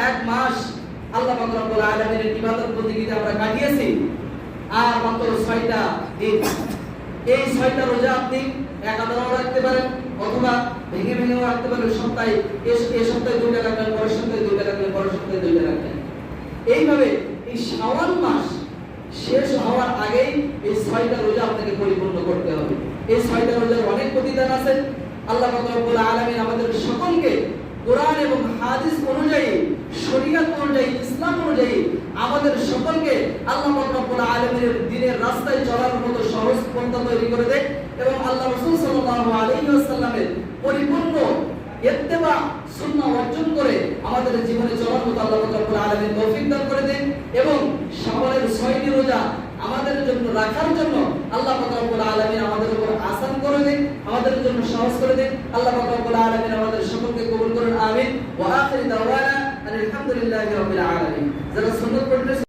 এক মাস আল্লাহ পাক রব্বুল আলামিনের ইবাদত বন্দেগীতে আমরা কাটিয়েছি, আর মাত্র 6টা দিন। এই 6টা রোজা আপনি একাধারেও রাখতে পারেন অথবা ভেঙে ভেঙেও রাখতে পারেন। সপ্তাহে এই সপ্তাহে 2টা রাখবেন, পরের সপ্তাহে 2টা রাখবেন, পরের সপ্তাহে 2টা রাখবেন। এইভাবে এই শাওয়াল মাস শেষ হওয়ার আগেই এই 6টা রোজা আপনাকে পরিপূর্ণ করতে হবে। এই 6টা রোজার অনেক প্রতিদান আছে। আল্লাহ পাক রব্বুল আলামিন আমাদের সকলকে কোরআন এবং হাদিস অনুযায়ী, শরীয়ত অনুযায়ী, ইসলাম অনুযায়ী আমাদের সকলকে আল্লাহ পাক রব্বুল আলামিনের দ্বীনের রাস্তায় চলার মতো সহজ পন্থা তৈরি করে দেয় এবং আল্লাহ রাসূল সাল্লাল্লাহু আলাইহি ওয়াসাল্লামের পরিপূর্ণ ইত্তেবা সুন্নাহ অর্জন করে আমাদের জীবনে চলার মতো আল্লাহ পাক রব্বুল আলামিন তৌফিক দান করে দেন এবং শাওয়ালের 6টি রোজা আমাদের জন্য রাখার জন্য আল্লাহ পাক রব্বুল আলামিন আমাদের উপর আসান করে দেন, আমাদের জন্য সহজ করে দেন। আল্লাহ পাক রব্বুল আলামিন আমাদের সকলকে কবুল করুন, আমিন। ওয়া আখির দাওয়ানা আলহামদুলিল্লাহি রাব্বিল আলামিন। যারা সুন্নাত